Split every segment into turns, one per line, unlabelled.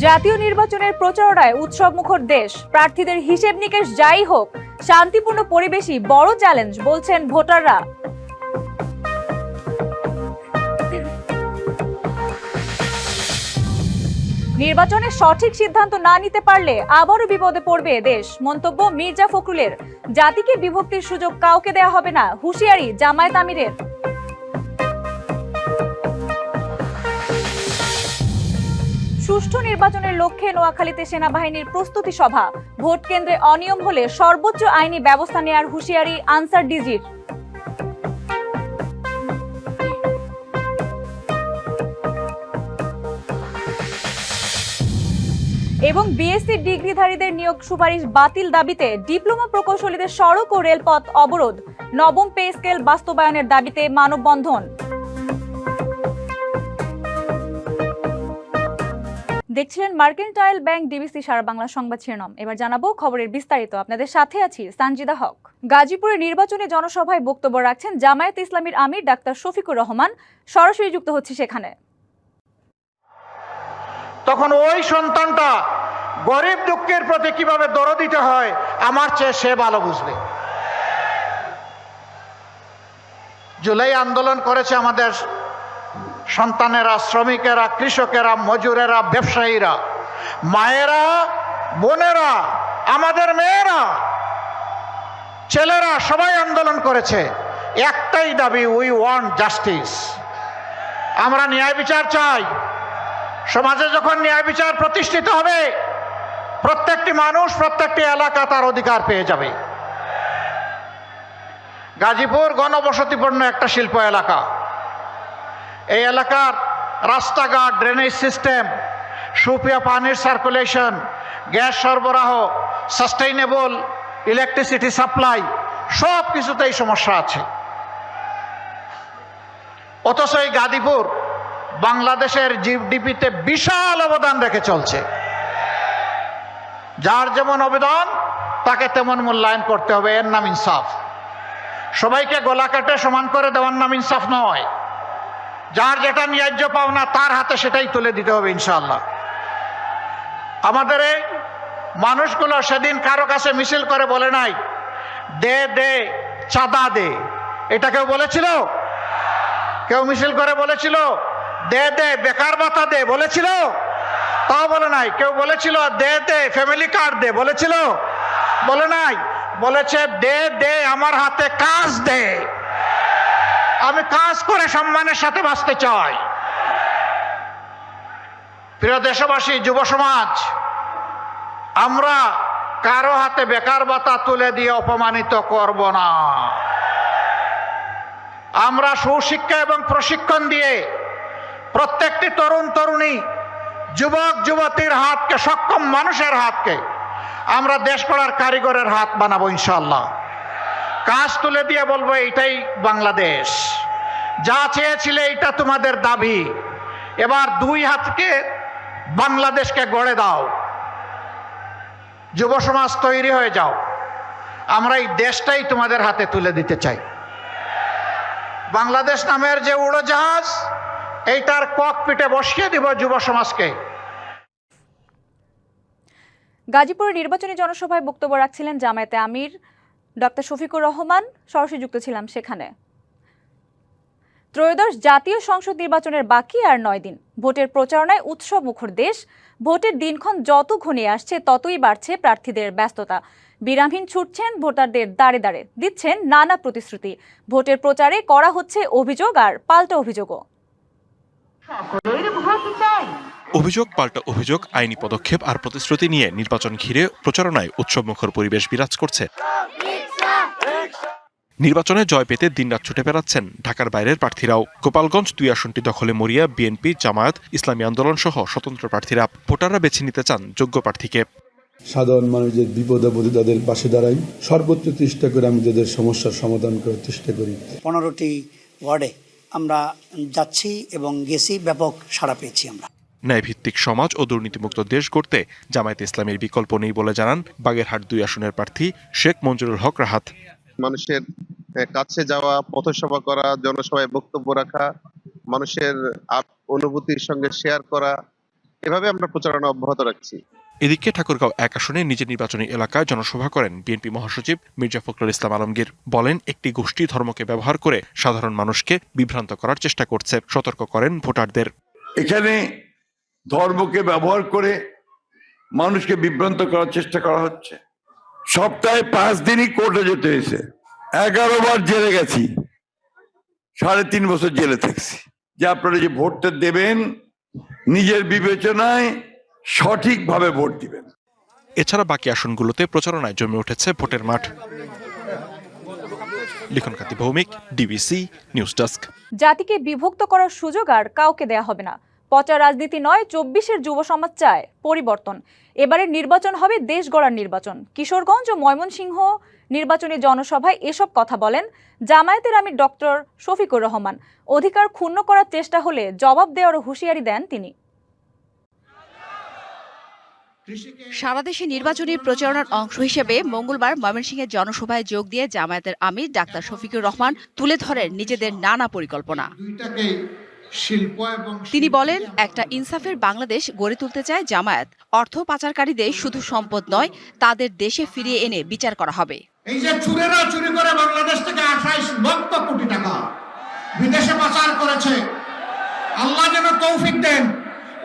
জাতীয় নির্বাচনের প্রচারণায় উৎসবমুখর দেশ, প্রার্থীদের হিসেব নিকেশ যাই হোক, শান্তিপূর্ণ পরিবেশই বড় চ্যালেঞ্জ বলছেন ভোটাররা। নির্বাচনে সঠিক সিদ্ধান্ত না নিতে পারলে আবারও বিপদে পড়বে দেশ, মন্তব্য মির্জা ফখরুলের। জাতিকে বিভক্তির সুযোগ কাউকে দেয়া হবে না, হুঁশিয়ারি জামায়াত আমিরের। সুষ্ঠু নির্বাচনের লক্ষ্যে নোয়াখালীতে সেনাবাহিনীর প্রস্তুতি সভা। ভোট কেন্দ্রে অনিয়ম হলে সর্বোচ্চ আইনি ব্যবস্থা নেওয়ার হুঁশিয়ারি আনসার ডিজির। এবং বিএসসি ডিগ্রিধারীদের নিয়োগ সুপারিশ বাতিল দাবিতে ডিপ্লোমা প্রকৌশলীদের সড়ক ও রেলপথ অবরোধ। নবম পে স্কেল বাস্তবায়নের দাবিতে মানববন্ধন। দেখছিলেন মার্কেন্টাইল ব্যাংক ডিবিসি সারা বাংলা সংবাদ শিরোনাম। এবার জানাবো খবরের বিস্তারিত। আপনাদের সাথে আছি সানজিদা হক। গাজীপুরে নির্বাচনী জনসভায় বক্তব্য রাখছেন জামায়াত ইসলামীর আমির ডাক্তার শফিকুর রহমান। সরাসরি যুক্ত হচ্ছে সেখানে।
তখন ওই সন্তানটা গরিব দুঃখের প্রতি কিভাবে দরদ দিতে হয় আমার চেয়ে সে ভালো বুঝবে। জুলাই আন্দোলন করেছে আমাদের সন্তানেরা, শ্রমিকেরা, কৃষকেরা, মজুরেরা, ব্যবসায়ীরা, মায়েরা, বোনেরা, আমাদের মেয়েরা, ছেলেরা সবাই আন্দোলন করেছে। একটাই দাবি, উই ওয়ান্ট জাস্টিস। আমরা ন্যায় বিচার চাই। সমাজে যখন ন্যায় বিচার প্রতিষ্ঠিত হবে, প্রত্যেকটি মানুষ, প্রত্যেকটি এলাকা তার অধিকার পেয়ে যাবে। গাজীপুর ঘনবসতিপূর্ণ একটা শিল্প এলাকা। এই এলাকার রাস্তাঘাট, ড্রেনেজ সিস্টেম, সুপেয় পানির সার্কুলেশন, গ্যাস সরবরাহ, সাস্টেইনেবল ইলেকট্রিসিটি সাপ্লাই, সব কিছুতেই সমস্যা আছে। অথচ এই গাজীপুর বাংলাদেশের জিডিপিতে বিশাল অবদান রেখে চলছে। যার যেমন অবদান তাকে তেমন মূল্যায়ন করতে হবে, এর নাম ইনসাফ। সবাইকে গলা কেটে সমান করে দেওয়ার নাম ইনসাফ নয়। যার যেটা ন্যায্য পাওনা তার হাতে সেটাই তুলে দিতে হবে ইনশাআল্লাহ। আমাদের এই মানুষগুলো সেদিন কারো কাছে মিছিল করে বলে নাই দে দে চাঁদা দে। এটা কেউ বলেছিল? কেউ মিছিল করে বলেছিল দে দে বেকার ভাতা দে বলেছিল? তাও বলে নাই। কেউ বলেছিল দে দে ফ্যামিলি কার্ড দে বলেছিল? বলে নাই। বলেছে দে দে আমার হাতে কাজ দে, আমি কাজ করে সম্মানের সাথে বাঁচতে চাই। প্রিয় দেশবাসী, যুব সমাজ, আমরা কারো হাতে বেকার ভাতা তুলে দিয়ে অপমানিত করব না। আমরা সুশিক্ষা এবং প্রশিক্ষণ দিয়ে প্রত্যেকটি তরুণ তরুণী, যুবক যুবতীর হাতকে, সক্ষম মানুষের হাতকে আমরা দেশ গড়ার কারিগরের হাত বানাবো ইনশাআল্লাহ। কাজ তুলে দিয়ে বলবো এইটাই বাংলাদেশ, যা চেয়েছিলে এইটা তোমাদের দাবি, এবার দুই হাতকে বাংলাদেশকে গড়ে দাও। যুব সমাজ তৈরি হয়ে যাও, আমরা এই দেশটাই তোমাদের হাতে তুলে দিতে চাই। বাংলাদেশ নামের যে উড়োজাহাজ, এইটার ককপিটে বসিয়ে দিব যুব সমাজকে।
গাজীপুরে নির্বাচনী জনসভায় বক্তব্য রাখছিলেন জামায়াতে আমির ডাক্তার শফিকুর রহমান। সরাসরি যুক্ত ছিলাম সেখানে। ত্রয়োদশ জাতীয় সংসদ নির্বাচনের বাকি আর 9 দিন। ভোটের প্রচারণায় উৎসব মুখর দেশ। ভোটের দিনক্ষণ যত ঘনিয়ে আসছে ততই বাড়ছে প্রার্থীদের ব্যস্ততা। বিরামহীন ছুটছেন ভোটারদের দাঁড়ে দাঁড়ে, দিচ্ছেন নানা প্রতিশ্রুতি। ভোটের প্রচারে করা হচ্ছে অভিযোগ আর পাল্টা অভিযোগও।
অভিযোগ পাল্টা অভিযোগ, আইনি পদক্ষেপ আর প্রতিশ্রুতি নিয়ে নির্বাচন ঘিরে প্রচারণায় উৎসবমুখর পরিবেশ বিরাজ করছে। নির্বাচনে জয় পেতে দিনরাত ছুটে বেড়াচ্ছেন ঢাকার বাইরের প্রার্থীরাও। গোপালগঞ্জ 2 আসনটি দখলে মরিয়া বিএনপি, জামায়াত, ইসলামী আন্দোলন সহ স্বতন্ত্র প্রার্থীরা। ভোটাররা বেছে নিতে চান যোগ্য প্রার্থীকে।
সাধারণ মানুষদের বিপদ আপদে তাদের পাশে দাঁড়াই, সর্বোচ্চ চেষ্টা করে আমি তাদের সমস্যার সমাধান করার চেষ্টা করি।
15টি ওয়ার্ডে আমরা যাচ্ছি এবং গেছি, ব্যাপক সাড়া পেয়েছি আমরা।
ন্যায়ভিত্তিক সমাজ ও দুর্নীতিমুক্ত দেশ গড়তে জামায়াতে ইসলামীর বিকল্প নেই বলে জানান বাগেরহাট 2 আসনের প্রার্থী শেখ মঞ্জুরুল হক রাহাত।
মানুষের কাছে যাওয়া, পথসভা করা, জনসভায় বক্তব্য রাখা, মানুষের অনুভূতির সঙ্গে শেয়ার করা, এভাবে আমরা প্রচারণা অব্যাহত রাখছি।
এদিকে ঠাকুরগাঁও 1 আসনে নিজের নির্বাচনী এলাকায় জনসভা করেন বিএনপি মহাসচিব মির্জা ফখরুল ইসলাম আলমগীর। বলেন, একটি গোষ্ঠী ধর্মকে ব্যবহার করে সাধারণ মানুষকে বিভ্রান্ত করার চেষ্টা করছে। সতর্ক করেন ভোটারদের।
এখানে ধর্মকে ব্যবহার করে মানুষকে বিভ্রান্ত করার চেষ্টা করা হচ্ছে। সপ্তাহে 5 দিনই কোর্টে যেতে হয়েছে, 11 বার জেলে গেছি, 3.5 বছর জেলে থাকছি। যে আপনারা যে ভোটটা দেবেন নিজের বিবেচনায় সঠিকভাবে ভোট দিবেন।
এছাড়া বাকি আসনগুলোতে প্রচারণায় জমে উঠেছে ভোটের মাঠ। লিখন কাতি ভৌমিক, ডিবিসি নিউজ ডেস্ক।
জাতিকে বিভক্ত করার সুযোগ আর কাউকে দেয়া হবে না। পচা রাজনীতি নয়, 24-এর যুব সমাজ চায় পরিবর্তন। এবারের নির্বাচন হবে দেশ গড়ার নির্বাচন। কিশোরগঞ্জ ও ময়মনসিংহ নির্বাচনী জনসভায় এসব কথা বলেন জামায়াতের আমির ডক্টর শফিকুর রহমান। অধিকার ক্ষুণ্ণ করার চেষ্টা হলে জবাব দেওয়ারও হুঁশিয়ারি দেন তিনি।
সারা দেশে নির্বাচনী প্রচারণার অংশ হিসেবে মঙ্গলবার ময়মনসিংহের জনসভায় যোগ দিয়ে জামায়াতের আমির ডাক্তার শফিকুর রহমান তুলে ধরেন নিজেদের নানা পরিকল্পনা। তিনি বলেন, একটা ইনসাফের বাংলাদেশ গড়ে তুলতে চায় জামায়াত। অর্থ পাচারকারীদের শুধু সম্পদ নয়, তাদের দেশে ফিরিয়ে এনে বিচার করা হবে।
এই যে চুরেরা চুরি করে বাংলাদেশ থেকে 28 লক্ষ কোটি টাকা বিদেশে পাচার করেছে, আল্লাহ যেন তৌফিক দেন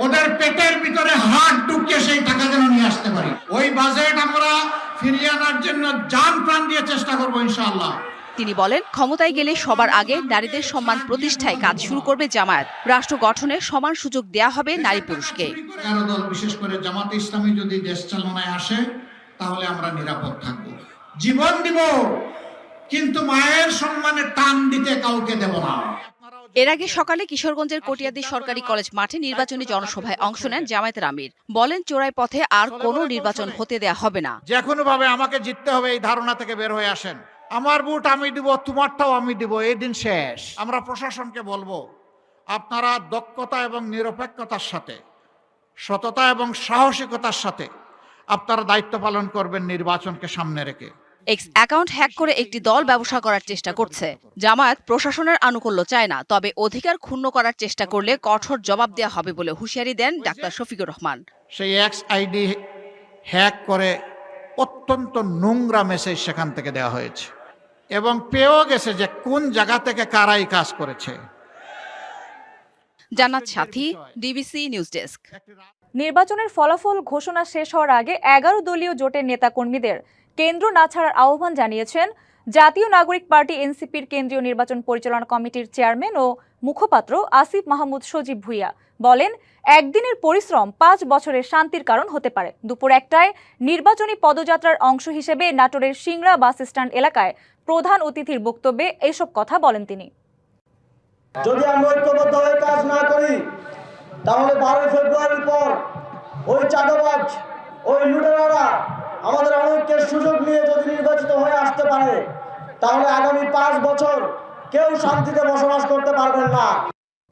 ওদের পেটের ভিতরে হাত ঢুকিয়ে সেই টাকা যেন নিয়ে আসতে পারি। ওই বাজেট আমরা ফিরিয়ে আনার জন্য জান প্রাণ দিয়ে চেষ্টা করবো ইনশাআল্লাহ।
তিনি বলেন, ক্ষমতায় গেলে সবার আগে নারীদের সম্মান প্রতিষ্ঠায় কাজ শুরু করবে জামায়াত। রাষ্ট্র গঠনে সমান সুযোগ দেয়া হবে নারী পুরুষকে।
11 দল বিশেষ করে জামাতে ইসলামী যদি দেশ চালনায় আসে তাহলে আমরা নিরাপদ থাকব, জীবন দিব, কিন্তু মায়ের সম্মানে টান দিতে কাউকে দেব না।
এর আগে সকালে কিশোরগঞ্জের কটিয়াদি সরকারি কলেজ মাঠে নির্বাচনী জনসভায় অংশ নেন জামায়াতের আমির। বলেন, চোরাই পথে আর কোনো নির্বাচন হতে দেয়া হবে না।
যে কোনো ভাবে আমাকে জিততে হবে এই ধারণা থেকে বের হয়ে আসেন। আমার ভোট আমি দিব, তোমারটাও আমি দিব, এই দিন শেষ। আমরা প্রশাসনকে বলবো, আপনারা দক্ষতা এবং নিরপেক্ষতার সাথে, সততা এবং সাহসিকতার সাথে আপনারা দায়িত্ব পালন করবেন নির্বাচনকে সামনে রেখে।
এক্স অ্যাকাউন্ট হ্যাক করে একটি দল ব্যবসা করার চেষ্টা করছে। জামায়াত প্রশাসনের আনুকূল্য চায় না, তবে অধিকার ক্ষুণ্ণ করার চেষ্টা করলে কঠোর জবাব দেওয়া হবে বলে হুঁশিয়ারি দেন ডাক্তার শফিকুর রহমান।
সেই এক্স আইডি হ্যাক করে অত্যন্ত নোংরা মেসেজ সেখান থেকে দেওয়া হয়েছে এবং পেয়েও গেছে যে কোন জায়গা থেকে কারাই কাজ করেছে।
জান্নাত সাথী, ডিবিসি নিউজ ডেস্ক।
নির্বাচনের ফলাফল ঘোষণা শেষ হওয়ার আগে 11 দলীয় জোটের নেতাকর্মীদের কেন্দ্র না ছাড়ার আহ্বান জানিয়েছেন জাতীয় নাগরিক পার্টি এনসিপির কেন্দ্রীয় নির্বাচন পরিচালনা কমিটির চেয়ারম্যান ও মুখপাত্র আসিফ মাহমুদ সজীব ভুইয়া। বলেন, একদিনের পরিশ্রম 5 বছরের শান্তির কারণ হতে পারে। দুপুর 1টায় নির্বাচনী পদযাত্রার অংশ হিসেবে নাটোরের সিংড়া বাস স্ট্যান্ড এলাকায় প্রধান অতিথির বক্তব্যে এসব কথা বলেন তিনি।
যদি আমরা ঐক্যবদ্ধ হয়ে কাজ না করি তাহলে 12 ফেব্রুয়ারির পর ওই চাঁদাবাজ, ওই লুটেরারা আমাদের অনৈক্যের সুযোগ নিয়ে যদি নির্বাচিত হয়ে আসতে পারে তাহলে আগামী 5 বছর কেউ শান্তিতে বসবাস করতে পারবেন না।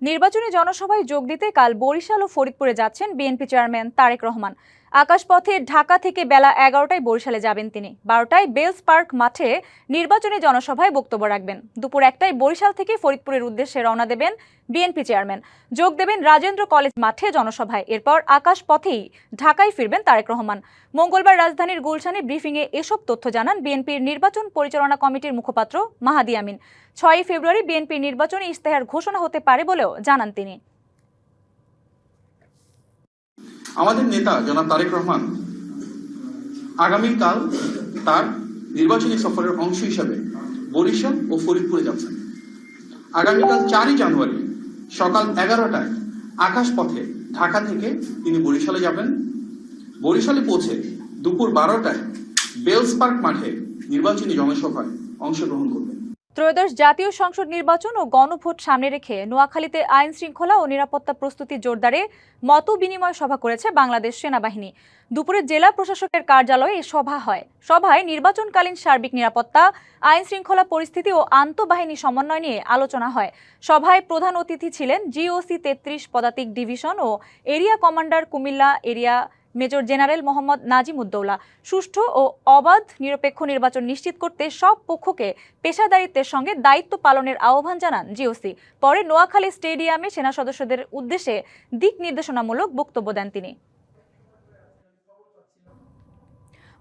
নির্বাচনী জনসভায় যোগ দিতে কাল বরিশাল ও ফরিদপুরে যাচ্ছেন বিএনপি চেয়ারম্যান তারেক রহমান। আকাশপথে ঢাকা থেকে বেলা 11টায় বরিশালে যাবেন তিনি। 12টায় বেলস পার্ক মাঠে নির্বাচনী জনসভায় বক্তব্য রাখবেন। দুপুর 1টায় বরিশাল থেকে ফরিদপুরের উদ্দেশ্যে রওনা দেবেন বিএনপি চেয়ারম্যান। যোগ দেবেন রাজেন্দ্র কলেজ মাঠে জনসভায়। এরপর আকাশপথেই ঢাকায় ফিরবেন তারেক রহমান। মঙ্গলবার রাজধানীর গুলশানে ব্রিফিংয়ে এসব তথ্য জানান বিএনপির নির্বাচন পরিচালনা কমিটির মুখপাত্র মাহাদি আমিন। 6 ফেব্রুয়ারি বিএনপির নির্বাচনী ইশতেহার ঘোষণা হতে পারে বলেও জানান তিনি।
আমাদের নেতা জনাব তারেক রহমান আগামীকাল তার নির্বাচনী সফরের অংশ হিসাবে বরিশাল ও ফরিদপুরে যাচ্ছেন। আগামীকাল 4 জানুয়ারি সকাল 11টায় আকাশপথে ঢাকা থেকে তিনি বরিশালে যাবেন। বরিশালে পৌঁছে দুপুর 12টায় বেলস পার্ক মাঠে নির্বাচনী জনসভায় অংশগ্রহণ করবেন।
ত্রয়োদশ জাতীয় সংসদ নির্বাচন ও গণভোট সামনে রেখে নোয়াখালীতে আইন শৃঙ্খলা ও নিরাপত্তা প্রস্তুতি জোরদারে মত বিনিময় সভা করেছে বাংলাদেশ সেনাবাহিনী। দুপুরে জেলা প্রশাসকের কার্যালয়ে এই সভা হয়। সভায় নির্বাচনকালীন সার্বিক নিরাপত্তা, আইন শৃঙ্খলা পরিস্থিতি ও আন্তঃবাহিনী সমন্বয় নিয়ে আলোচনা হয়। সভায় প্রধান অতিথি ছিলেন জিওসি 33 পদাতিক ডিভিশন ও area commander Comilla area major general Mohammad Nazimuddaula. সুষ্ঠু ও অবাধ নিরপেক্ষ নির্বাচন নিশ্চিত করতে সব পক্ষকে পেশাদারিত্বের সঙ্গে দায়িত্ব পালনের আহ্বান জানান জিওসি। পরে নোয়াখালী স্টেডিয়ামে সেনা সদস্যদের উদ্দেশ্যে দিক নির্দেশনামূলক বক্তব্য দেন তিনি।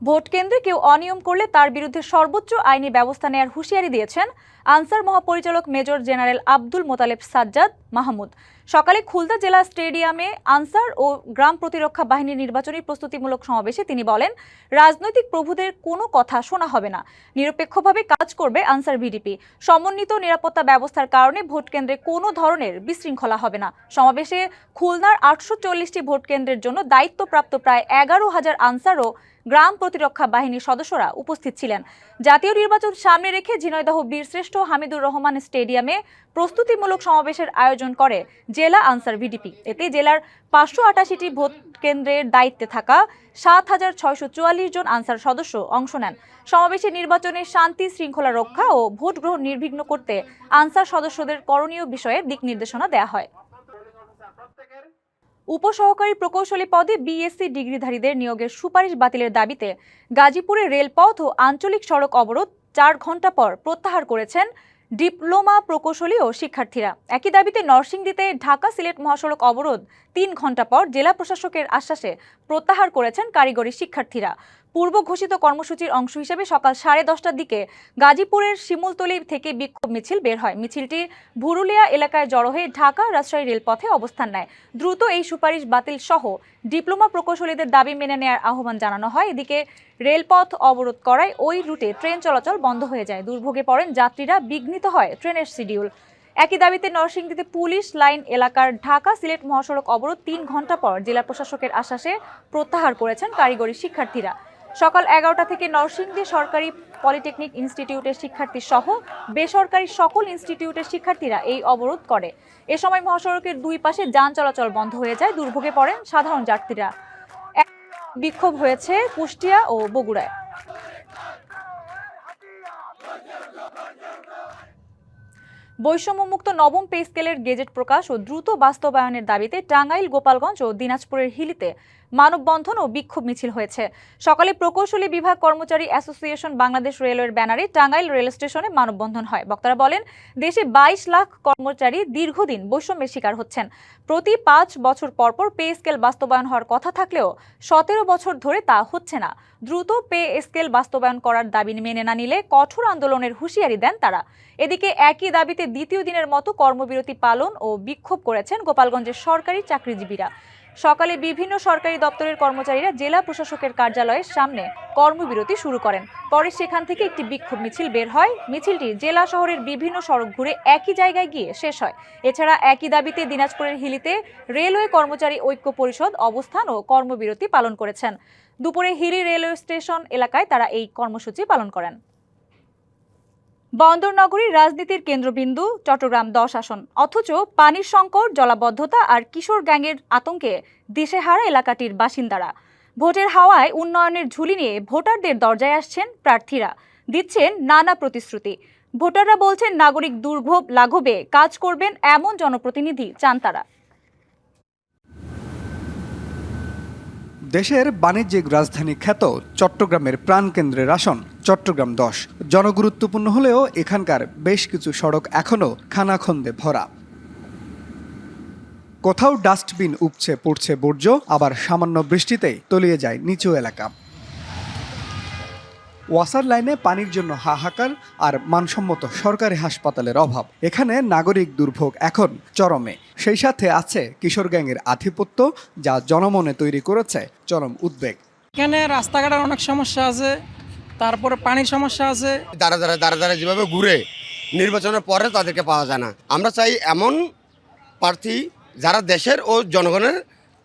ভোট কেন্দ্রে কেউ অনিয়ম করলে তার বিরুদ্ধে সর্বোচ্চ আইনি ব্যবস্থা নেওয়ার হুঁশিয়ারি দিয়েছেন আনসার মহাপরিচালক মেজর জেনারেল আব্দুল মোতালেব সাজ্জাদ মাহমুদ। সকালে খুলনা জেলা স্টেডিয়ামে আনসার ও গ্রাম প্রতিরক্ষা বাহিনীর নির্বাচনী প্রস্তুতিমূলক সমাবেশে তিনি বলেন, রাজনৈতিক প্রভুদের কোনো কথা শোনা হবে না, নিরপেক্ষভাবে কাজ করবে আনসার ভিডিপি। সমন্বিত নিরাপত্তা ব্যবস্থার কারণে ভোট কেন্দ্রে কোনো ধরনের বিশৃঙ্খলা হবে না। সমাবেশে খুলনার 840টি ভোট কেন্দ্রের জন্য দায়িত্বপ্রাপ্ত প্রায় 11,000 আনসার ও গ্রাম প্রতিরক্ষা বাহিনীর সদস্যরা উপস্থিত ছিলেন। জাতীয় নির্বাচন সামনে রেখে ঝিনাইদহ বীরশ্রেষ্ঠ হামিদুর রহমান স্টেডিয়ামে প্রস্তুতিমূলক সমাবেশের আয়োজন করে জেলা আনসার ভিডিপি। এতে জেলার 588টি ভোট কেন্দ্রের দায়িত্বে থাকা 7,644 জন আনসার সদস্য অংশ নেন। সমাবেশে নির্বাচনের শান্তি শৃঙ্খলা রক্ষা ও ভোট গ্রহণ নির্বিঘ্ন করতে আনসার সদস্যদের করণীয় বিষয়ে দিক নির্দেশনা দেওয়া হয়। উপসহকারী প্রকৌশলী পদে বিএসসি ডিগ্রিধারীদের নিয়োগের সুপারিশ বাতিলের দাবিতে গাজীপুরে রেলপথ ও আঞ্চলিক সড়ক অবরোধ 4 ঘণ্টা পর প্রত্যাহার করেছেন ডিপ্লোমা প্রকৌশলী ও শিক্ষার্থীরা। একই দাবিতে নরসিংদীতে ঢাকা সিলেট মহাসড়ক অবরোধ 3 ঘণ্টা পর জেলা প্রশাসকের আশ্বাসে প্রত্যাহার করেছেন কারিগরি শিক্ষার্থীরা। পূর্ব ঘোষিত কর্মসূচির অংশ হিসেবে সকাল 10:30টার দিকে গাজীপুরের শিমুলতলী থেকে বিক্ষোভ মিছিল বের হয়। মিছিলটি ভুরুলিয়া এলাকায় জড়ো হয়ে ঢাকা রাজশাহী রেলপথে অবস্থান নেয়। দ্রুত এই সুপারিশ বাতিল সহ ডিপ্লোমা প্রকৌশলীদের দাবি মেনে নেওয়ার আহ্বান জানানো হয়। এদিকে রেলপথ অবরোধ করায় ওই রুটে ট্রেন চলাচল বন্ধ হয়ে যায়। দুর্ভোগে পড়েন যাত্রীরা, বিঘ্নিত হয় ট্রেনের শিডিউল। একই দাবিতে নরসিংদীতে পুলিশ লাইন এলাকার ঢাকা সিলেট মহাসড়ক অবরোধ 3 ঘণ্টা পর জেলা প্রশাসকের আশ্বাসে প্রত্যাহার করেছেন কারিগরি শিক্ষার্থীরা। সকাল 11টা থেকে নরসিংদী সরকারি পলিটেকনিক ইনস্টিটিউটের শিক্ষার্থী সহ বেসরকারি সকল ইনস্টিটিউটের শিক্ষার্থীরা এই অবরোধ করে। এ সময় মহাসড়কের 2 পাশে যান চলাচল বন্ধ হয়ে যায়। দুর্ভোগে পড়েন সাধারণ যাত্রীরা। বিক্ষোভ হয়েছে কুষ্টিয়া ও বগুড়ায়। বৈষম্যমুক্ত নবম পে স্কেলের গেজেট প্রকাশ ও দ্রুত বাস্তবায়নের দাবিতে টাঙ্গাইল, গোপালগঞ্জ ও দিনাজপুরের হিলিতে মানববন্ধন ও বিক্ষোভ মিছিল হয়েছে। সকালে প্রকৌশলী বিভাগ কর্মচারী অ্যাসোসিয়েশন বাংলাদেশ রেলওয়ের ব্যানারে টাঙ্গাইল রেল স্টেশনে মানববন্ধন হয়। বক্তারা বলেন, দেশে 22 লাখ কর্মচারী দীর্ঘদিন বৈষম্যের শিকার হচ্ছেন। প্রতি 5 বছর পরপর পে স্কেল বাস্তবায়ন হওয়ার কথা থাকলেও 17 বছর ধরে তা হচ্ছে না। দ্রুত পে স্কেল বাস্তবায়ন করার দাবি মেনে না নিলে কঠোর আন্দোলনের হুঁশিয়ারি দেন তারা। এদিকে একই দাবিতে দ্বিতীয় দিনের মতো কর্মবিরতি পালন ও বিক্ষোভ করেছেন গোপালগঞ্জের সরকারি চাকরিজীবীরা। সকালে বিভিন্ন সরকারি দপ্তরের কর্মচারীরা জেলা প্রশাসকের কার্যালয়ের সামনে কর্মবিরতি শুরু করেন। পরে সেখান থেকে একটি বিক্ষোভ মিছিল বের হয়। মিছিলটি জেলা শহরের বিভিন্ন সড়ক ঘুরে একই জায়গায় গিয়ে শেষ হয়। এছাড়া একই দাবিতে দিনাজপুরের হিলিতে রেলওয়ে কর্মচারী ঐক্য পরিষদ অবস্থান ও কর্মবিরতি পালন করেছেন। দুপুরে হিলি রেলওয়ে স্টেশন এলাকায় তারা এই কর্মসূচি পালন করেন। বন্দরনগরীর রাজনীতির কেন্দ্রবিন্দু চট্টগ্রাম 10 আসন, অথচ পানির সংকট, জলাবদ্ধতা আর কিশোর গ্যাংয়ের আতঙ্কে দিশেহারা এলাকাটির বাসিন্দারা। ভোটের হাওয়ায় উন্নয়নের ঝুলি নিয়ে ভোটারদের দরজায় আসছেন প্রার্থীরা, দিচ্ছেন নানা প্রতিশ্রুতি। ভোটাররা বলছেন, নাগরিক দুর্ভোগ লাঘবে কাজ করবেন এমন জনপ্রতিনিধি চান তারা।
দেশের বাণিজ্যিক রাজধানী খ্যাত চট্টগ্রামের প্রাণকেন্দ্রের আসন চট্টগ্রাম 10। জনগুরুত্বপূর্ণ হলেও এখানকার বেশ কিছু সড়ক এখনও খানাখন্দে ভরা। কোথাও ডাস্টবিন উপচে পড়ছে বর্জ্য, আবার সামান্য বৃষ্টিতেই তলিয়ে যায় নিচু এলাকা। ওয়াসার লাইনে পানির জন্য হাহাকার আর মানসম্মত সরকারি হাসপাতালের অভাব। এখানে নাগরিক দুর্ভোগ এখন চরমে। সেই সাথে আছে কিশোর গ্যাংয়ের আধিপত্য, যা জনমনে তৈরি করেছে চরম উদ্বেগ।
এখানে রাস্তাঘাটের অনেক সমস্যা আছে, তারপরে পানির সমস্যা আছে।
দাঁড়া যেভাবে ঘুরে নির্বাচনের পরে তাদেরকে পাওয়া যায় না। আমরা চাই এমন প্রার্থী যারা দেশের ও জনগণের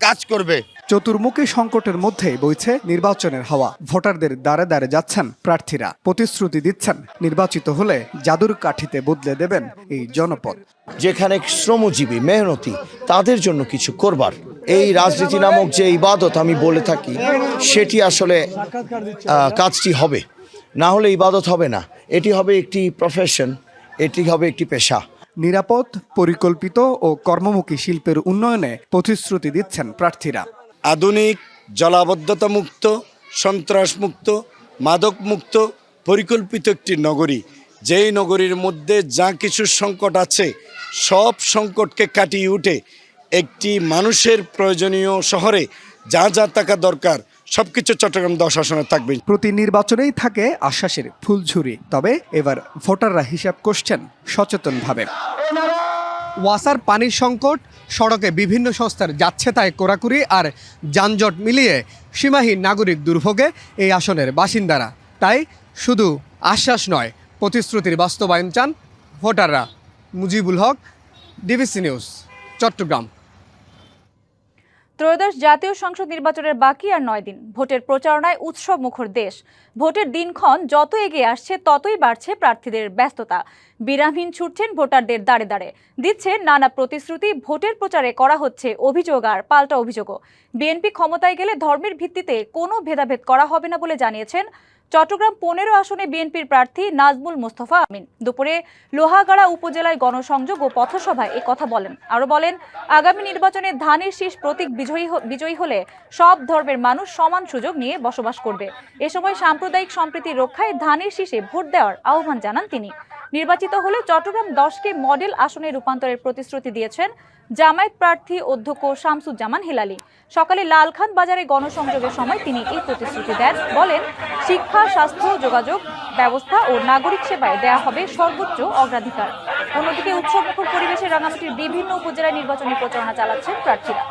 কাজ করবে।
চতুর্মুখী সংকটের মধ্যেই বইছে নির্বাচনের হাওয়া। ভোটারদের দ্বারে দ্বারে যাচ্ছেন প্রার্থীরা, প্রতিশ্রুতি দিচ্ছেন নির্বাচিত হলে জাদুর কাঠিতে বদলে দেবেন এই জনপদ।
যেখানে শ্রমজীবী মেহনতি তাদের জন্য কিছু করবার, এই রাজনীতি নামক যে ইবাদত আমি বলে থাকি, সেটি আসলে কাজটি হবে, না হলে ইবাদত হবে না। এটি হবে একটি প্রফেশন, এটি হবে একটি পেশা।
নিরাপদ, পরিকল্পিত ও কর্মমুখী শিল্পের উন্নয়নে প্রতিশ্রুতি দিচ্ছেন প্রার্থীরা।
আধুনিক জলাবদ্ধতা মুক্ত, সন্ত্রাস মুক্ত, মাদক মুক্ত পরিকল্পিত একটি নগরী, যেই নগরীর মধ্যে যা কিছু সংকট আছে সব সংকটকে কাটিয়ে উঠে একটি মানুষের প্রয়োজনীয় শহরে যা যা টাকা দরকার সবকিছু চট্টগ্রাম 10 আসনে থাকবে।
প্রতি নির্বাচনেই থাকে আশ্বাসের ফুলঝুরি, তবে এবার ভোটাররা হিসাব করছেন সচেতনভাবে। ওয়াসার পানির সংকট, সড়কে বিভিন্ন সংস্থার যাচ্ছে তাই কোরাকুরি আর যানজট মিলিয়ে সীমাহীন নাগরিক দুর্ভোগে এই আসনের বাসিন্দারা। তাই শুধু আশ্বাস নয়, প্রতিশ্রুতির বাস্তবায়ন চান ভোটাররা। Mujibul Haque, DBC news, Chittagong.
ত্রয়োদশ জাতীয় সংসদ নির্বাচনের বাকি আর 9 দিন। ভোটের প্রচারণায় উৎসব মুখর দেশ। ভোটের দিনক্ষণ যত এগিয়ে আসছে ততই বাড়ছে প্রার্থীদের ব্যস্ততা। বিরামহীন ছুটছেন ভোটারদের দাঁড়ে দাঁড়ে, দিচ্ছেন নানা প্রতিশ্রুতি। ভোটের প্রচারে করা হচ্ছে অভিযোগ আর পাল্টা অভিযোগও। বিএনপি ক্ষমতায় গেলে ধর্মের ভিত্তিতে কোনো ভেদাভেদ করা হবে না বলে জানিয়েছেন চট্টগ্রাম 15 আসনে বিএনপির প্রার্থী নাজমুল মোস্তফা আমিন। দুপুরে লোহাগাড়া উপজেলায় গণসংযোগ ও পথসভায় এ কথা বলেন। আরও বলেন, আগামী নির্বাচনে ধানের শীষ প্রতীক বিজয়ী হলে সব ধর্মের মানুষ সমান সুযোগ নিয়ে বসবাস করবে। এ সময় সাম্প্রদায়িক সম্প্রীতি রক্ষায় ধানের শীষে ভোট দেওয়ার আহ্বান জানান তিনি। নির্বাচিত হলে চট্টগ্রাম 10কে মডেল আসনে রূপান্তরের প্রতিশ্রুতি দিয়েছেন জামায়াত প্রার্থী অধ্যক্ষ শামসুজ্জামান হিলালি। সকালে লালখান বাজারে গণসংযোগের সময় তিনি এই প্রতিশ্রুতি দেন। বলেন, শিক্ষা, স্বাস্থ্য, যোগাযোগ ব্যবস্থা ও নাগরিক সেবায় দেয়া হবে সর্বোচ্চ অগ্রাধিকার। অন্যদিকে উৎসবমুখর পরিবেশে রাঙামাটির বিভিন্ন উপজেলায় নির্বাচনী প্রচারণা চালাচ্ছেন প্রার্থীরা।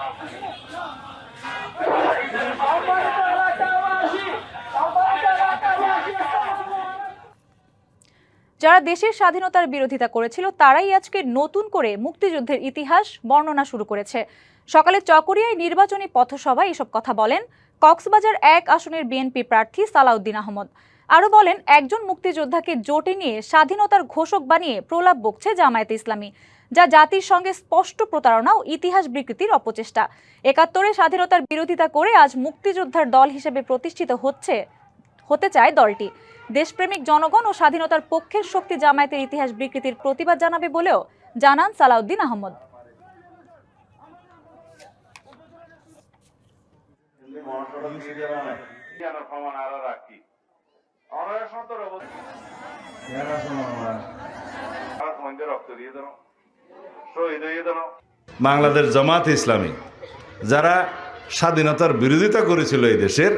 যারা দেশের স্বাধীনতার বিরোধিতা করেছিল তারাই আজকে নতুন করে মুক্তিযুদ্ধের ইতিহাস বর্ণনা শুরু করেছে। সকালে চকরিয়ায় নির্বাচনী পথসভায় এসব কথা বলেন কক্সবাজার 1 আসনের বিএনপি প্রার্থী সালাউদ্দিন আহমদ। আরও বলেন, একজন মুক্তিযোদ্ধাকে জোটে নিয়ে স্বাধীনতার ঘোষক বানিয়ে প্রলাপ বকছে জামায়াতে ইসলামী, যা জাতির সঙ্গে স্পষ্ট প্রতারণা ও ইতিহাস বিকৃতির অপচেষ্টা। 71-এ স্বাধীনতার বিরোধিতা করে আজ মুক্তিযোদ্ধার দল হিসেবে প্রতিষ্ঠিত হতে চায় দলটি। দেশপ্রেমিক জনগণ ও স্বাধীনতার পক্ষের শক্তি জামায়াতের ইতিহাস বিকৃতির প্রতিবাদ জানাবে বলেও জানান সালাউদ্দিন আহমদ।
বাংলাদেশ জামাত ইসলামী যারা স্বাধীনতার বিরোধিতা করেছিল এই দেশের,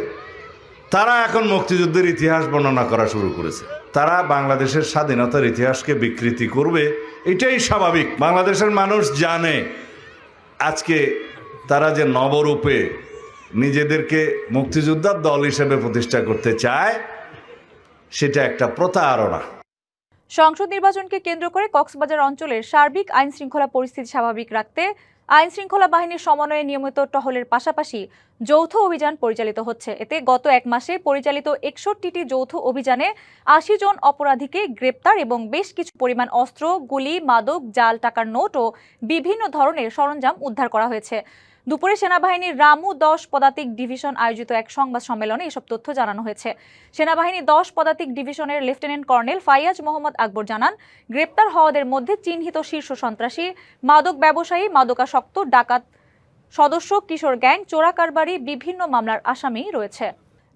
তারা এখন মুক্তিযুদ্ধের ইতিহাস বর্ণনা করা শুরু করেছে। তারা বাংলাদেশের স্বাধীনতার ইতিহাসকে বিকৃতি করবে, এটাই স্বাভাবিক। বাংলাদেশের মানুষ জানে আজকে তারা যে নবরূপে নিজেদেরকে মুক্তিযোদ্ধার দল হিসেবে প্রতিষ্ঠা করতে চায়, সেটা একটা প্রতারণা।
সংসদ নির্বাচনকে কেন্দ্র করে কক্সবাজার অঞ্চলের সার্বিক আইন শৃঙ্খলা পরিস্থিতি স্বাভাবিক রাখতে আইন শৃঙ্খলা বাহিনীর সমন্বয়ে নিয়মিত টহলের পাশাপাশি যৌথ অভিযান পরিচালিত হচ্ছে। এতে গত 1 মাসে পরিচালিত 61টি যৌথ অভিযানে 80 জন অপরাধীকে গ্রেপ্তার এবং বেশ কিছু পরিমাণ অস্ত্র, গুলি, মাদক, জাল টাকার নোট ও বিভিন্ন ধরনের সরঞ্জাম উদ্ধার করা হয়েছে। দুপুরে সেনাবাহিনীর রামু 10 পদাতিক ডিভিশন আয়োজিত এক সংবাদ সম্মেলনে এসব তথ্য জানানো হয়েছে। সেনাবাহিনী 10 পদাতিক ডিভিশনের লেফটেন্যান্ট কর্নেল ফাইয়াজ মোহাম্মদ আকবর জানান, গ্রেপ্তার হওয়াদের মধ্যে চিহ্নিত শীর্ষ সন্ত্রাসী, মাদক ব্যবসায়ী, মাদকাসক্ত, ডাকাত সদস্য, কিশোর গ্যাং, চোরাকারবারি, বিভিন্ন মামলার আসামি রয়েছে।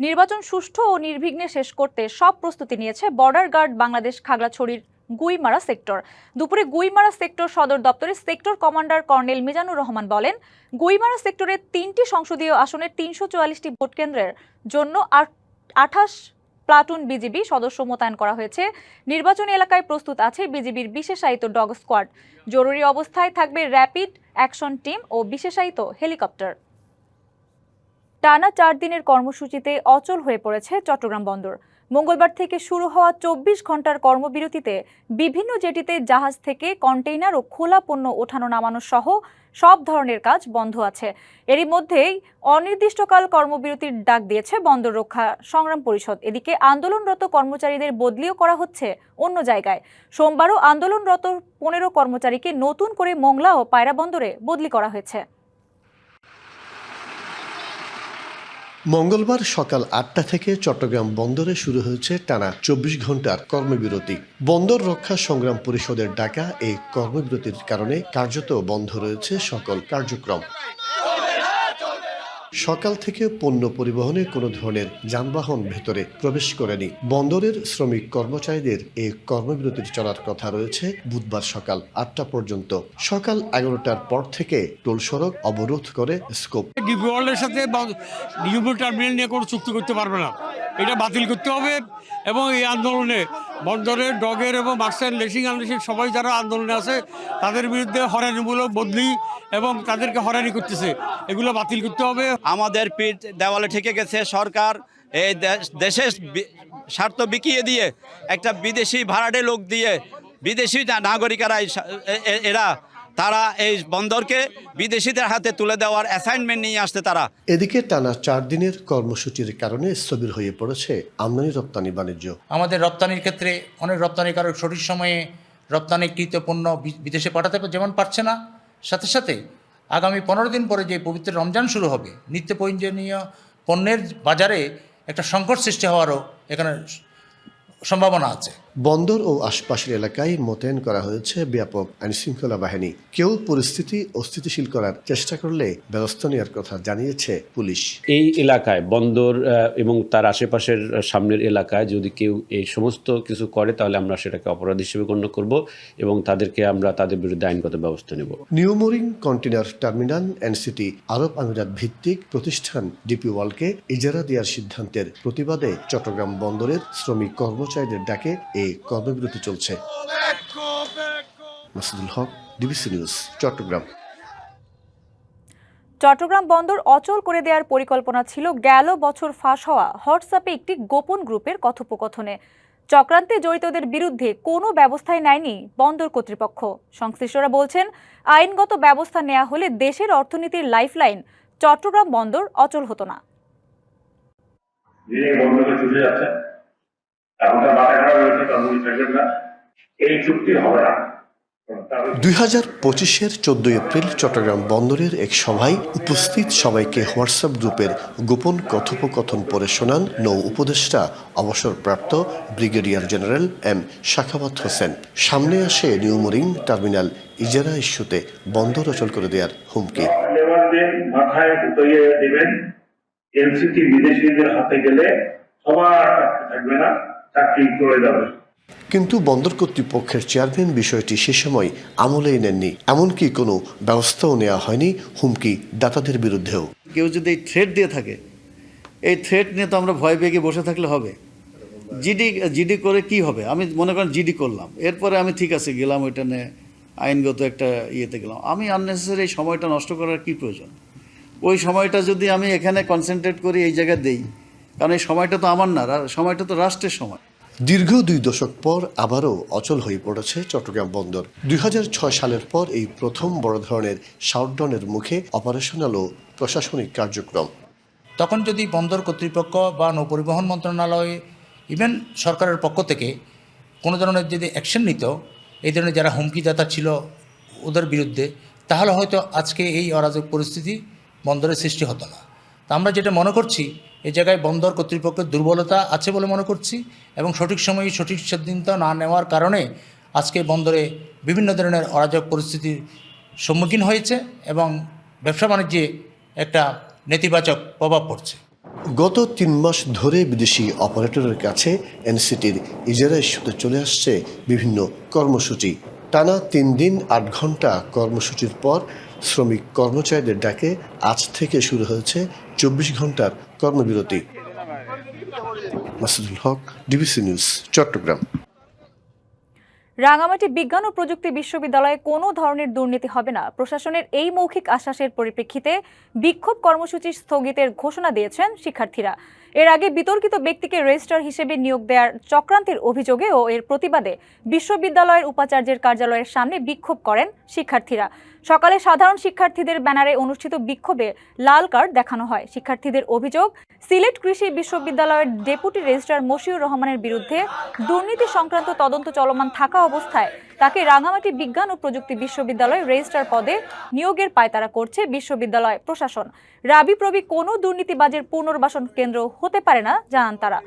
নির্বাচন সুষ্ঠু ও নির্বিঘ্নে শেষ করতে সব প্রস্তুতি নিয়েছে বর্ডার গার্ড বাংলাদেশ খাগড়াছড়ির গুইমারা সেক্টর। দুপুরে গুইমারা সেক্টর সদর দপ্তরের sector commander colonel Mizanur Rahman বলেন, গুইমারা সেক্টরের 3টি সংসদীয় আসনের 344টি ভোট কেন্দ্রের জন্য 28 প্লাটুন বিজিবি সদস্য মোতায়েন করা হয়েছে। নির্বাচনী এলাকায় প্রস্তুত আছে বিজিবির বিশেষায়িত ডগ স্কোয়াড। জরুরি অবস্থায় থাকবে র্যাপিড অ্যাকশন টিম ও বিশেষায়িত হেলিকপ্টার। টানা 4 দিনের কর্মসূচিতে অচল হয়ে পড়েছে চট্টগ্রাম বন্দর। মঙ্গলবার থেকে শুরু হওয়া 24 ঘন্টার কর্মবিরতিতে বিভিন্ন জেটিতে জাহাজ থেকে কন্টেইনার ও খোলা পণ্য ওঠানো নামানো সহ সব ধরনের কাজ বন্ধ আছে। এরই মধ্যেই অনির্দিষ্টকাল কর্মবিরতির ডাক দিয়েছে বন্দর রক্ষা সংগ্রাম পরিষদ। এদিকে আন্দোলনরত কর্মচারীদের বদলিও করা হচ্ছে অন্য জায়গায়। সোমবারও আন্দোলনরত 15 কর্মচারীকে নতুন করে মোংলা ও পায়রা বন্দরে বদলি করা হয়েছে।
মঙ্গলবার সকাল 8টা থেকে চট্টগ্রাম বন্দরে শুরু হয়েছে টানা 24 ঘন্টার কর্মবিরতি। বন্দর রক্ষা সংগ্রাম পরিষদের ডাকা এই কর্মবিরতির কারণে কার্যত বন্ধ রয়েছে সকল কার্যক্রম। সকাল থেকে পণ্য পরিবহনে কোনো ধরনের যানবাহন ভেতরে প্রবেশ করেনি। বন্দরের শ্রমিক কর্মচারীদের এই কর্মবিরতির চলার কথা রয়েছে বুধবার সকাল 8টা পর্যন্ত। সকাল 11টার পর থেকে টোল সড়ক অবরোধ করে স্কোপ।
ডিপি ওয়ার্ল্ডের সাথে নিউ টার্মিনাল নিয়ে কোনো চুক্তি করতে পারবে না, এটা বাতিল করতে হবে। এবং এই আন্দোলনে বন্দরের ডগের এবং মার্সেল লেসিং আনলেসিং সবাই যারা আন্দোলনে আছে তাদের বিরুদ্ধে হয়রানিমূলক বদলি এবং তাদেরকে হয়রানি করতেছে, এগুলো বাতিল করতে হবে।
আমাদের পিঠ দেওয়ালে ঠেকে গেছে। সরকার এই দেশের স্বার্থ বিকিয়ে দিয়ে একটা বিদেশি ভাড়াটে লোক দিয়ে বিদেশি নাগরিকেরা তারা এই বন্দরকে বিদেশিদের হাতে তুলে দেওয়ার অ্যাসাইনমেন্ট নিয়ে আসছে তারা।
এদিকে টানা 4 দিনের কর্মসূচির কারণে স্থবির হয়ে পড়েছে আমদানি রপ্তানি বাণিজ্য।
আমাদের রপ্তানির ক্ষেত্রে অনেক রপ্তানিকারক সঠিক সময়ে রপ্তানিকৃত পণ্য বিদেশে পাঠাতে যেমন পারছে না, সাথে সাথে আগামী 15 দিন পরে যে পবিত্র রমজান শুরু হবে, নিত্য প্রয়োজনীয় পণ্যের বাজারে একটা সংকট সৃষ্টি হওয়ারও এখানে সম্ভাবনা আছে।
বন্দর ও আশপাশের এলাকায় মোতায়েন করা হয়েছে ব্যাপক আইনশৃঙ্খলা বাহিনী। কেউ পরিস্থিতি অস্থিতিশীল করার চেষ্টা করলে ব্যবস্থা নেওয়ার কথা জানিয়েছে পুলিশ।
এই এলাকায় বন্দর এবং তার আশেপাশের সামনের এলাকায় যদি কেউ এই সমস্ত কিছু করে তাহলে আমরা সেটাকে অপরাধ হিসেবে গণ্য করব এবং আমরা তাদের বিরুদ্ধে আইনগত ব্যবস্থা নেব।
New mooring container terminal NCT আরব আমিরাত ভিত্তিক প্রতিষ্ঠান ডিপি ওয়ার্ল্ডকে ইজারা দেওয়ার সিদ্ধান্তের প্রতিবাদে চট্টগ্রাম বন্দরের শ্রমিক কর্মচারীদের ডাকে এই কর্মবিরতি চলছে। মাসুদুল হক, ডিবিসি নিউজ, চট্টগ্রাম।
চট্টগ্রাম বন্দর অচল করে দেওয়ার পরিকল্পনা ছিল গেল বছর ফাঁস হওয়া হোয়াটসঅ্যাপে একটি গোপন গ্রুপের কথোপকথনে। চক্রান্তে জড়িতদের বিরুদ্ধে কোনো ব্যবস্থাই নেয়নি বন্দর কর্তৃপক্ষ। সংশ্লিষ্টরা বলছেন, আইনগত ব্যবস্থা নেওয়া হলে দেশের অর্থনীতির লাইফলাইন চট্টগ্রাম বন্দর অচল হতো না।
2025-এর 14 এপ্রিল চট্টগ্রাম বন্দরের এক সভায় উপস্থিত সবাইকে হোয়াটসঅ্যাপ গ্রুপের গোপন কথোপকথন পড়ে শোনান নৌ উপদেষ্টা অবসরপ্রাপ্ত brigadier general M Shakhawat Hossain. সামনে আসে নিউ মোরিং টার্মিনাল ইজারা ইস্যুতে বন্দর অচল করে দেওয়ার হুমকি।
মাথায় ঢুকিয়ে দিবেন, এনসিটি বিদেশিদের হাতে গেলে সবার থাকবে না, চাকরি করে যাবে।
কিন্তু বন্দর কর্তৃপক্ষের চেয়ারম্যান বিষয়টি সে সময় আমলেই নেননি। এমনকি কোনো ব্যবস্থাও নেওয়া হয়নি হুমকি দাতাদের বিরুদ্ধেও।
কেউ যদি এই থ্রেট দিয়ে থাকে, এই থ্রেট নিয়ে তো আমরা ভয় পেয়ে বসে থাকলে হবে? জিডি করে কি হবে? আমি মনে করেন জিডি করলাম, এরপরে আমি ঠিক আছে গেলাম ওইটা নিয়ে আইনগত একটা ইয়েতে গেলাম। আমি আননেসেসারি এই সময়টা নষ্ট করার কি প্রয়োজন? ওই সময়টা যদি আমি এখানে কনসেন্ট্রেট করি, এই জায়গায় দেই, কারণ এই সময়টা তো আমার না, সময়টা তো রাষ্ট্রের সময়।
দীর্ঘ 2 দশক পর আবারও অচল হয়ে পড়েছে চট্টগ্রাম বন্দর। 2006 সালের পর এই প্রথম বড় ধরনের শাটডাউনের মুখে অপারেশনাল ও প্রশাসনিক কার্যক্রম।
তখন যদি বন্দর কর্তৃপক্ষ বা নৌপরিবহন মন্ত্রণালয় ইভেন সরকারের পক্ষ থেকে কোনো ধরনের যদি অ্যাকশন নিত, এই ধরনের যারা হুমকিদাতা ছিল ওদের বিরুদ্ধে, তাহলে হয়তো আজকে এই অরাজক পরিস্থিতি বন্দরের সৃষ্টি হতো না। তা আমরা যেটা মনে করছি, এই জায়গায় বন্দর কর্তৃপক্ষের দুর্বলতা আছে বলে মনে করছি এবং সঠিক সময়ে সঠিক সিদ্ধান্ত না নেওয়ার কারণে আজকে বন্দরে বিভিন্ন ধরনের অরাজক পরিস্থিতির সম্মুখীন হয়েছে এবং ব্যবসা বাণিজ্যে একটা নেতিবাচক প্রভাব পড়ছে।
গত 3 মাস ধরে বিদেশি অপারেটরের কাছে এনসিটির ইজারা ইস্যুতে চলে আসছে বিভিন্ন কর্মসূচি। টানা 3 দিন 8 ঘন্টা কর্মসূচির পর শ্রমিক কর্মচারীদের ডাকে আজ থেকে শুরু হয়েছে 24 ঘন্টার কর্মবিরতি। মাসুদুল হক, ডিবিসি নিউজ, চট্টগ্রাম।
রাঙামাটি বিজ্ঞান ও প্রযুক্তি বিশ্ববিদ্যালয়ে কোনো ধরনের দুর্নীতি হবে না, প্রশাসনের এই মৌখিক আশ্বাসের পরিপ্রেক্ষিতে বিক্ষোভ কর্মসূচি স্থগিতের ঘোষণা দিয়েছেন শিক্ষার্থীরা। এর আগে বিতর্কিত ব্যক্তিকে রেজিস্ট্রার হিসেবে নিয়োগ দেওয়ার চক্রান্তের অভিযোগে ও এর প্রতিবাদে বিশ্ববিদ্যালয়ের উপাচার্যের কার্যালয়ের সামনে বিক্ষোভ করেন শিক্ষার্থীরা। সকালে সাধারণ শিক্ষার্থীদের ব্যানারে অনুষ্ঠিত বিক্ষোভে লাল কার্ড দেখানো হয়। শিক্ষার্থীদের অভিযোগ, সিলেট কৃষি বিশ্ববিদ্যালয়ের ডেপুটি রেজিস্ট্রার মশিউর রহমানের বিরুদ্ধে দুর্নীতি সংক্রান্ত তদন্ত চলমান থাকা অবস্থায় তাকে রাঙামাটি বিজ্ঞান ও প্রযুক্তি বিশ্ববিদ্যালয়ের রেজিস্ট্রার পদে নিয়োগের পায়তারা করছে বিশ্ববিদ্যালয় প্রশাসন। রাবিপ্রবি কোনো দুর্নীতিবাজের পুনর্বাসন কেন্দ্র হতে পারে না জানান তারা।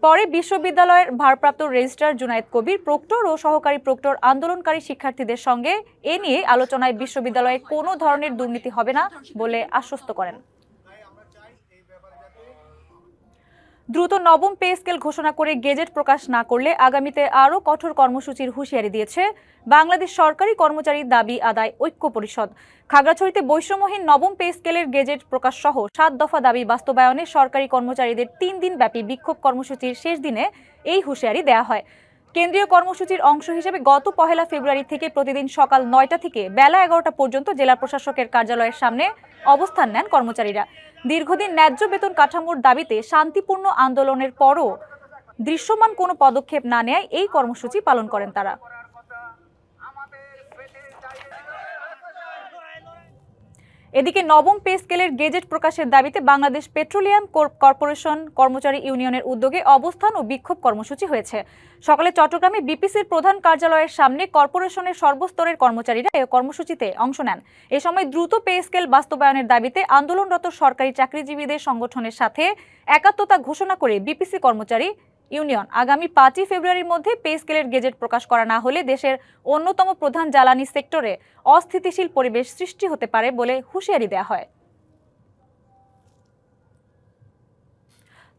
পরে বিশ্ববিদ্যালয়ের ভারপ্রাপ্ত রেজিস্ট্রার জুনায়েদ কবির, প্রক্টর ও সহকারী প্রক্টর আন্দোলনকারী শিক্ষার্থীদের সঙ্গে এ নিয়ে আলোচনায় বিশ্ববিদ্যালয়ে কোনো ধরনের দুর্নীতি হবে না বলে আশ্বস্ত করেন। দ্রুত নবম পে স্কেল ঘোষণা করে গেজেট প্রকাশ না করলে আগামীতে আরও কঠোর কর্মসূচির হুঁশিয়ারি দিয়েছে বাংলাদেশ সরকারি কর্মচারী দাবি আদায় ঐক্য পরিষদ। খাগড়াছড়িতে বৈষম্যহীন নবম পে স্কেলের গেজেট প্রকাশ সহ 7 দফা দাবি বাস্তবায়নে সরকারি কর্মচারীদের 3 দিনব্যাপী বিক্ষোভ কর্মসূচির শেষ দিনে এই হুঁশিয়ারি দেওয়া হয়। কেন্দ্রীয় কর্মসূচির অংশ হিসেবে গত 1 ফেব্রুয়ারি থেকে প্রতিদিন সকাল 9টা থেকে বেলা 11টা পর্যন্ত জেলা প্রশাসকের কার্যালয়ের সামনে অবস্থান নেন কর্মচারীরা। দীর্ঘদিন ন্যায্য বেতন কাঠামোর দাবিতে শান্তিপূর্ণ আন্দোলনের পরও দৃশ্যমান কোনো পদক্ষেপ না নেয় এই কর্মসূচি পালন করেন তারা। এদিকে নবম পে স্কেলের গেজেট প্রকাশের দাবিতে বাংলাদেশ পেট্রোলিয়াম কর্পোরেশন কর্মচারী ইউনিয়নের উদ্যোগে অবস্থান ও বিক্ষোভ কর্মসূচি হয়েছে। সকালে চট্টগ্রামে বিপিসির প্রধান কার্যালয়ের সামনে কর্পোরেশনের সর্বস্তরের কর্মচারীরা এই কর্মসূচিতে অংশ নেন। এ সময় দ্রুত পে স্কেল বাস্তবায়নের দাবিতে আন্দোলনরত সরকারি চাকরিজীবীদের সংগঠনের সাথে একাত্মতা ঘোষণা করে বিপিসি কর্মচারী ইউনিয়ন আগামী 5 ফেব্রুয়ারির মধ্যে পে স্কেলের গেজেট প্রকাশ করা না হলে দেশের অন্যতম প্রধান জ্বালানি সেক্টরে অস্থিতিশীল পরিবেশ সৃষ্টি হতে পারে বলে হুঁশিয়ারি দেওয়া হয়।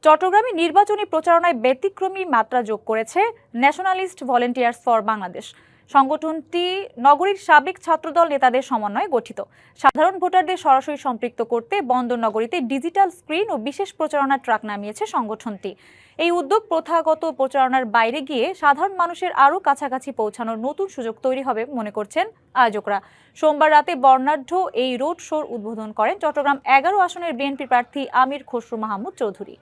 চট্টগ্রামে নির্বাচনী প্রচারণায় ব্যতিক্রমী মাত্রা যোগ করেছে ন্যাশনালিস্ট ভলেন্টিয়ার্স ফর বাংলাদেশ। সংগঠনটি নগরীর সাবেক ছাত্রদল নেতাদের সমন্বয়ে গঠিত। সাধারণ ভোটারদের সরাসরি সম্পৃক্ত করতে বন্দর নগরীতে ডিজিটাল স্ক্রিন ও বিশেষ প্রচারণা ট্রাক নামিয়েছে সংগঠনটি। এই উদ্যোগ প্রথাগত প্রচারণার বাইরে গিয়ে সাধারণ মানুষের আরও কাছাকাছি পৌঁছানোর নতুন সুযোগ তৈরি হবে মনে করছেন আয়োজকরা। সোমবার রাতে বর্ণাঢ্য এই রোড শোর উদ্বোধন করেন চট্টগ্রাম 11 আসনের বিএনপি প্রার্থী আমির খসরু মাহমুদ চৌধুরী।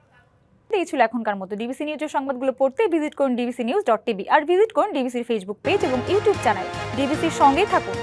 এই ছিল এখনকার মতো। ডিবিসি নিউজের সংবাদগুলো পড়তে ভিজিট করুন dbcnews.tv আর ভিজিট করুন ডিবিসির ফেসবুক পেজ এবং ইউটিউব চ্যানেল। ডিবিসির সঙ্গেই থাকুন।